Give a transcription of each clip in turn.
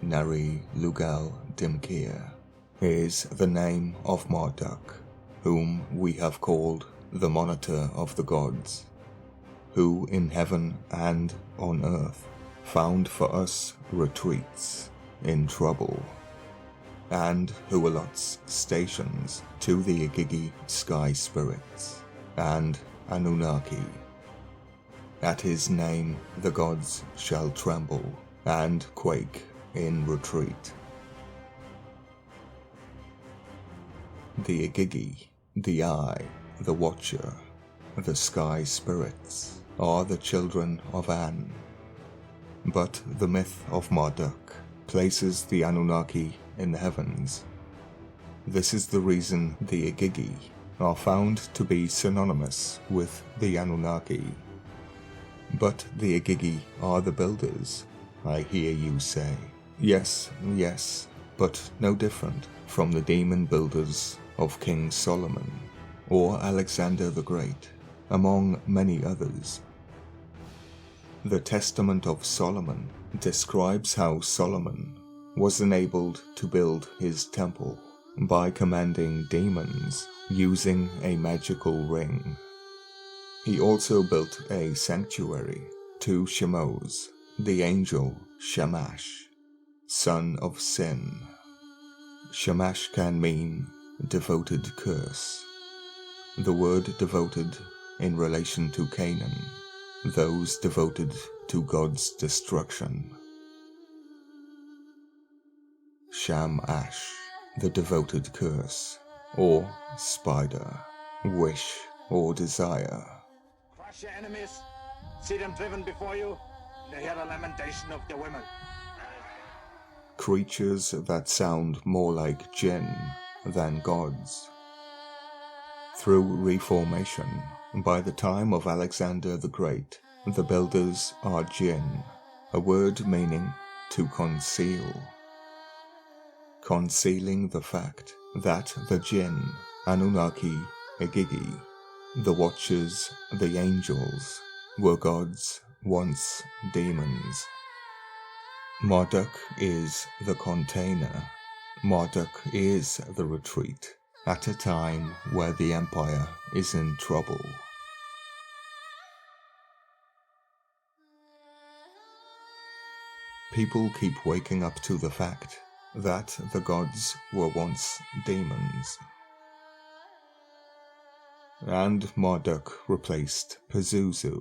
Nari LUGALDIMMNKIA is the name of Marduk, whom we have called the Monitor of the Gods, who in heaven and on earth found for us retreats in trouble, and who allots stations to the Igigi sky spirits and Anunnaki. At his name the gods shall tremble and quake in retreat. The Igigi, the Eye, the Watcher, the sky spirits are the children of An. But the myth of Marduk places the Anunnaki in the heavens. This is the reason the Igigi are found to be synonymous with the Anunnaki. But the Igigi are the builders, I hear you say. Yes, yes, but no different from the demon builders of King Solomon or Alexander the Great, among many others. The Testament of Solomon describes how Solomon was enabled to build his temple by commanding demons using a magical ring. He also built a sanctuary to Shemos, the angel Shamash, son of Sin. Shamash can mean devoted curse. The word devoted in relation to Canaan, those devoted to God's destruction. Shamash, the devoted curse, or spider, wish or desire. Crush your enemies, see them driven before you, and hear the lamentation of the women. Creatures that sound more like jinn than gods. Through reformation, by the time of Alexander the Great, the builders are jinn, a word meaning to conceal. Concealing the fact that the jinn, Anunnaki, Igigi, the Watchers, the angels, were gods, once demons. Marduk is the container. Marduk is the retreat at a time where the empire is in trouble. People keep waking up to the fact that the gods were once demons. And Marduk replaced Pazuzu.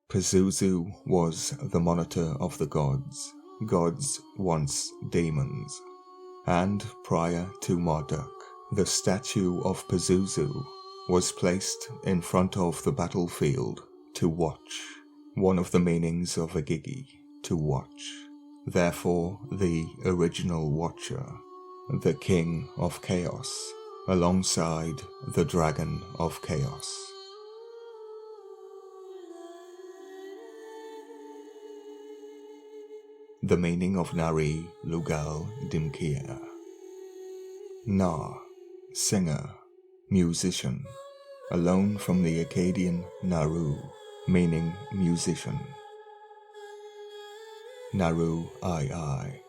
Pazuzu was the monitor of the gods, gods once demons. And prior to Marduk, the statue of Pazuzu was placed in front of the battlefield to watch, one of the meanings of Igigi, to watch. Therefore, the original Watcher, the King of Chaos, alongside the Dragon of Chaos. The meaning of Nari LUGALDIMMNKIA. Na, singer, musician, a loan from the Akkadian Naru, meaning musician. Naru I,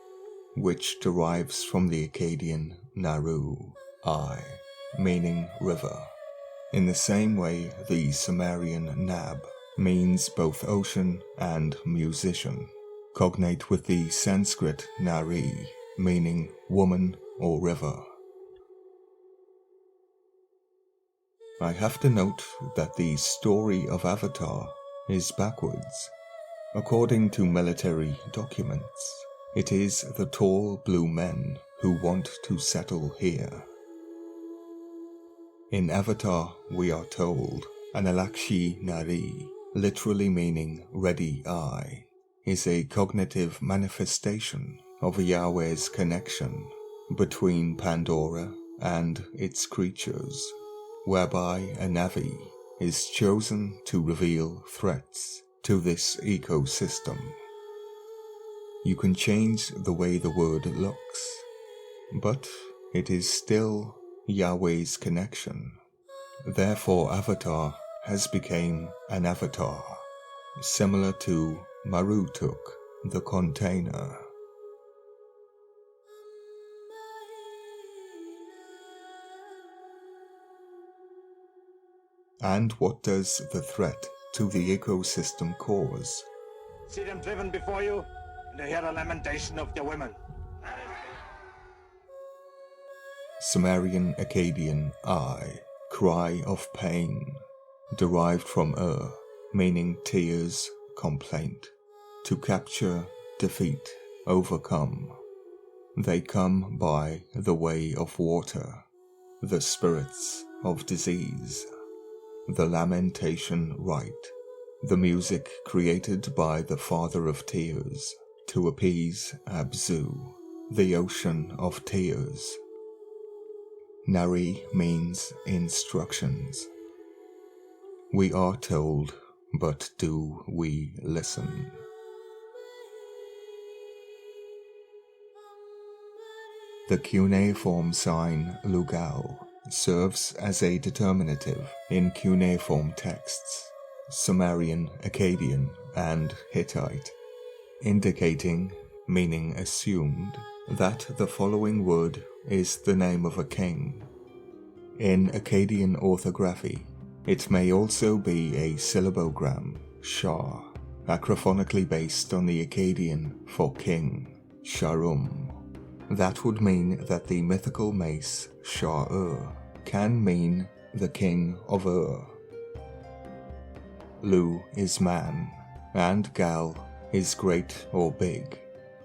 which derives from the Akkadian Naru I, meaning river. In the same way, the Sumerian Nab means both ocean and musician, cognate with the Sanskrit Nari, meaning woman or river. I have to note that the story of Avatar is backwards. According to military documents, it is the tall blue men who want to settle here. In Avatar, we are told, Analakshi Nari, literally meaning ready eye, is a cognitive manifestation of Yahweh's connection between Pandora and its creatures, whereby a Navi is chosen to reveal threats to this ecosystem. You can change the way the word looks, but it is still Yahweh's connection. Therefore Avatar has become an avatar, similar to Marduk, the container. And what does the threat to the ecosystem cause? See them driven before you, and they hear the lamentation of their women. Sumerian Akkadian I, cry of pain, derived from meaning tears, complaint. To capture, defeat, overcome. They come by the way of water, the spirits of disease, the lamentation rite, the music created by the father of tears to appease Abzu, the ocean of tears. Nari means instructions. We are told, but do we listen? The cuneiform sign Lugal serves as a determinative in cuneiform texts, Sumerian, Akkadian, and Hittite, indicating, meaning assumed, that the following word is the name of a king. In Akkadian orthography, it may also be a syllabogram, Shah, acrophonically based on the Akkadian for king, Sharum. That would mean that the mythical mace, Shah-Ur, can mean the king of Ur. Lu is man, and Gal is great or big,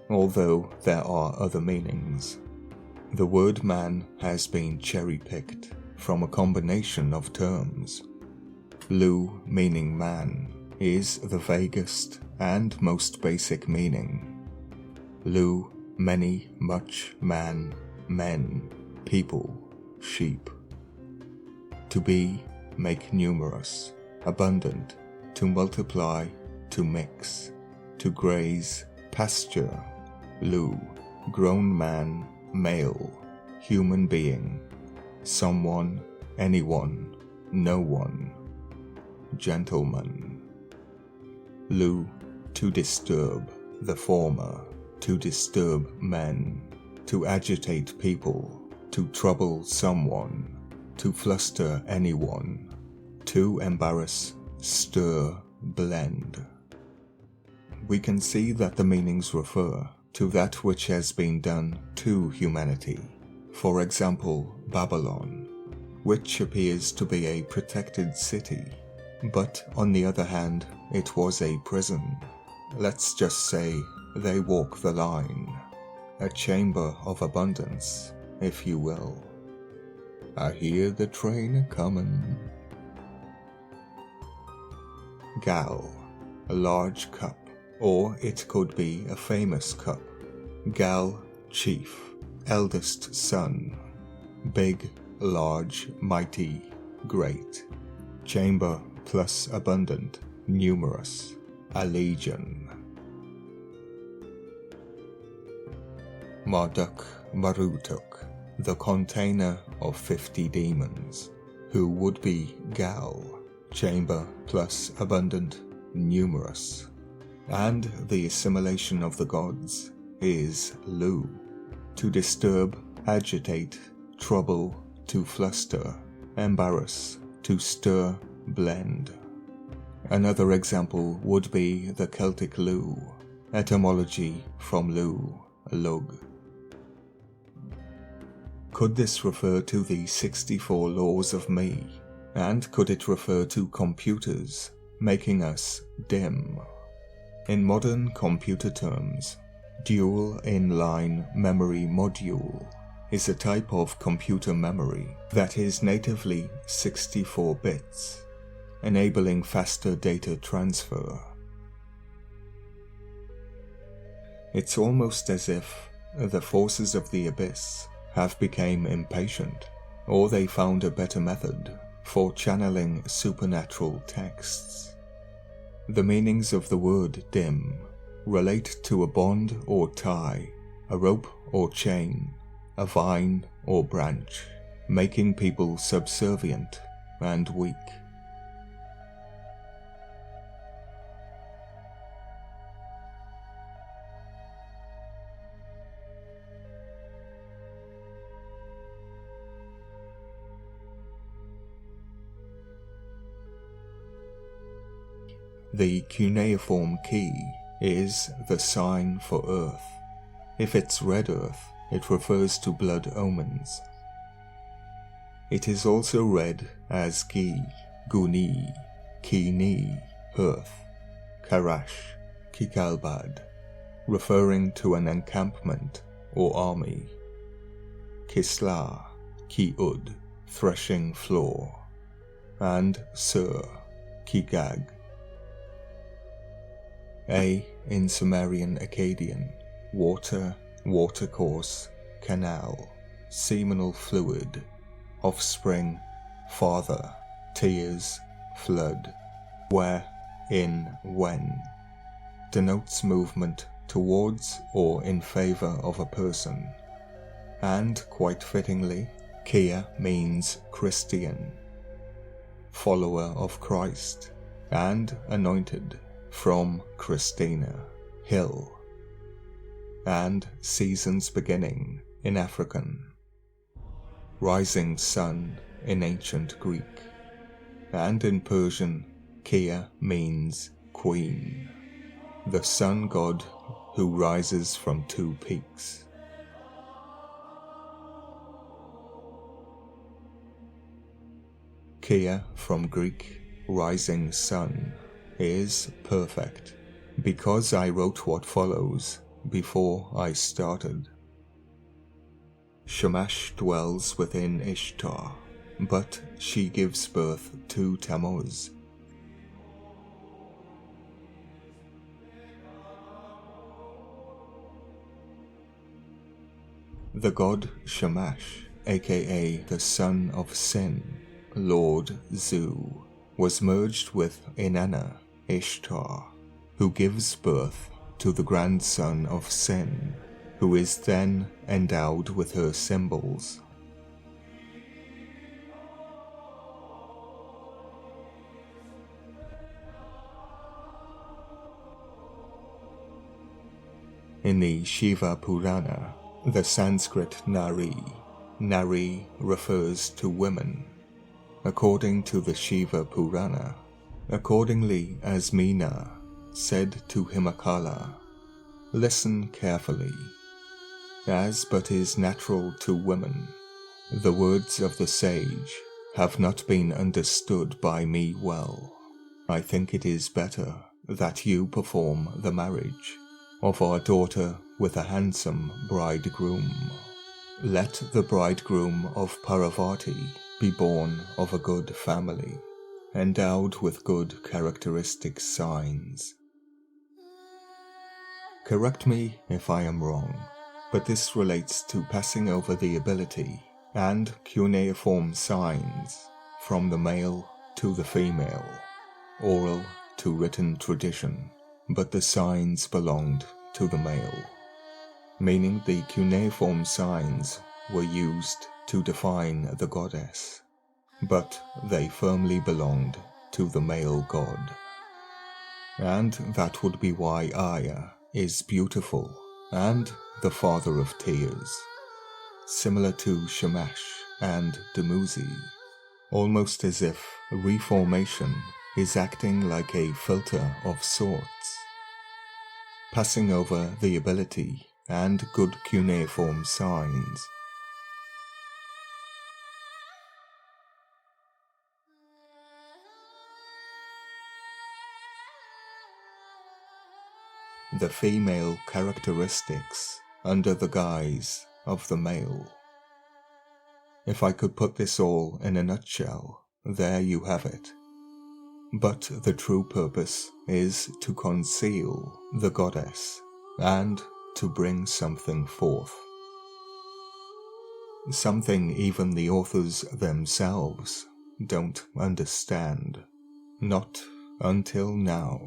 although there are other meanings. The word man has been cherry-picked from a combination of terms. Lu, meaning man, is the vaguest and most basic meaning. Lu, many, much, man, men, people, sheep. To be, make numerous, abundant, to multiply, to mix, to graze, pasture. Lu, grown man, male, human being, someone, anyone, no one, gentleman. Lu, to disturb, the former, to disturb men, to agitate people, to trouble someone, to fluster anyone, to embarrass, stir, blend. We can see that the meanings refer to that which has been done to humanity. For example, Babylon, which appears to be a protected city, but on the other hand, it was a prison. Let's just say they walk the line, a chamber of abundance, if you will. I hear the train a-comin'. Gal, a large cup, or it could be a famous cup. Gal, chief, eldest son, big, large, mighty, great. Chamber plus abundant, numerous, a legion. Marduk Marutuk, the container of 50 demons, who would be Gal, chamber plus abundant, numerous. And the assimilation of the gods is Lu, to disturb, agitate, trouble, to fluster, embarrass, to stir, blend. Another example would be the Celtic Lu, etymology from Lu, lug. Could this refer to the 64 laws of me? And could it refer to computers, making us dim? In modern computer terms, dual inline memory module is a type of computer memory that is natively 64 bits, enabling faster data transfer. It's almost as if the forces of the abyss have become impatient, or they found a better method for channeling supernatural texts. The meanings of the word dim relate to a bond or tie, a rope or chain, a vine or branch, making people subservient and weak. The cuneiform key is the sign for earth. If it's red earth, it refers to blood omens. It is also read as Gi, Guni, Kini, earth, Karash, Kikalbad, referring to an encampment or army, Kisla, Ki-ud, threshing floor, and Sur, Kigag. A in Sumerian Akkadian, water, watercourse, canal, seminal fluid, offspring, father, tears, flood, where, in, when, denotes movement towards or in favor of a person, and quite fittingly, Kia means Christian, follower of Christ, and anointed, from Christina, hill, and season's beginning in African, rising sun in ancient Greek, and in Persian, Kia means queen, the sun god who rises from two peaks. Kia from Greek, rising sun, is perfect, because I wrote what follows before I started. Shamash dwells within Ishtar, but she gives birth to Tammuz. The god Shamash, aka the son of Sin, Lord Zu, was merged with Inanna, Ishtar, who gives birth to the grandson of Sin, who is then endowed with her symbols. In the Shiva Purana, the Sanskrit Nari refers to women. According to the Shiva Purana, accordingly as Meena said to Himakala, "Listen carefully. As but is natural to women, the words of the sage have not been understood by me well. I think it is better that you perform the marriage of our daughter with a handsome bridegroom. Let the bridegroom of Parvati be born of a good family, endowed with good characteristic signs." Correct me if I am wrong, but this relates to passing over the ability and cuneiform signs from the male to the female, oral to written tradition, but the signs belonged to the male, meaning the cuneiform signs were used to define the goddess, but they firmly belonged to the male god. And that would be why Aya is beautiful and the father of tears, similar to Shamash and Dumuzi, almost as if reformation is acting like a filter of sorts, passing over the ability and good cuneiform signs. The female characteristics under the guise of the male. If I could put this all in a nutshell, there you have it. But the true purpose is to conceal the goddess and to bring something forth. Something even the authors themselves don't understand. Not until now.